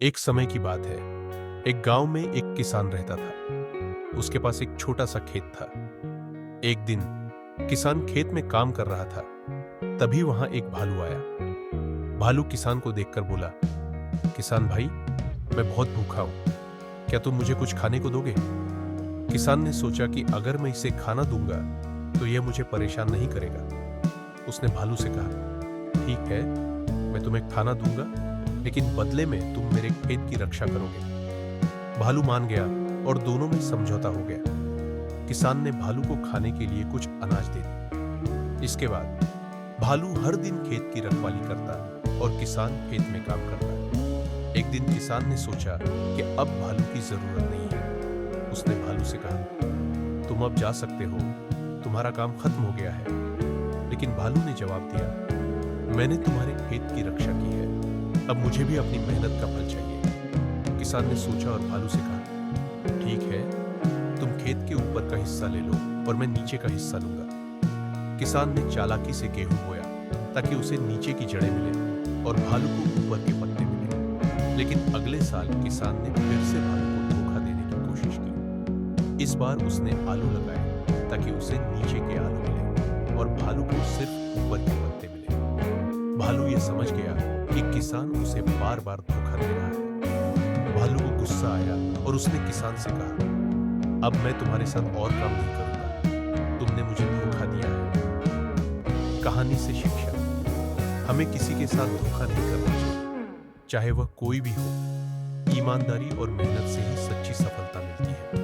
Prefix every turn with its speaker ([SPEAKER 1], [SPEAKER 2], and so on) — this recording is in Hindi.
[SPEAKER 1] एक समय की बात है। एक गांव में एक किसान रहता था। उसके पास एक छोटा सा खेत था। एक दिन किसान खेत में काम कर रहा था। तभी वहां एक भालू आया। भालू किसान को देखकर बोला, किसान भाई, मैं बहुत भूखा हूं, क्या तुम मुझे कुछ खाने को दोगे? किसान ने सोचा कि अगर मैं इसे खाना दूंगा तो यह मुझे परेशान नहीं करेगा। उसने भालू से कहा, ठीक है, मैं तुम्हें खाना दूंगा, लेकिन बदले में तुम मेरे खेत की रक्षा करोगे। भालू मान गया और दोनों में समझौता हो गया। किसान ने भालू को खाने के लिए कुछ अनाज दे दिया। इसके बाद भालू हर दिन खेत की रखवाली करता और किसान खेत में काम करता। एक दिन किसान ने सोचा कि अब भालू की जरूरत नहीं है। उसने भालू से कहा, तुम अब जा सकते हो, तुम्हारा काम खत्म हो गया है। लेकिन भालू ने जवाब दिया, मैंने तुम्हारे खेत की रक्षा की है, अब मुझे भी अपनी मेहनत का फल चाहिए। किसान ने सोचा और भालू से कहा, ठीक है, तुम खेत के ऊपर का हिस्सा ले लो और मैं नीचे का हिस्सा लूंगा। किसान ने चालाकी से गेहूं बोया ताकि उसे नीचे की जड़ें मिले और भालू को ऊपर के पत्ते मिले। लेकिन अगले साल किसान ने फिर से भालू को धोखा देने की कोशिश की। इस बार उसने आलू लगाए ताकि उसे नीचे के आलू मिले और भालू को सिर्फ ऊपर के पत्ते मिले। भालू ये समझ गया कि किसान उसे बार बार धोखा दे रहा है। भालू को गुस्सा आया और उसने किसान से कहा, अब मैं तुम्हारे साथ और काम नहीं करूंगा, तुमने मुझे धोखा दिया है। कहानी से शिक्षा, हमें किसी के साथ धोखा नहीं करना चाहिए, चाहे वह कोई भी हो। ईमानदारी और मेहनत से ही सच्ची सफलता मिलती है।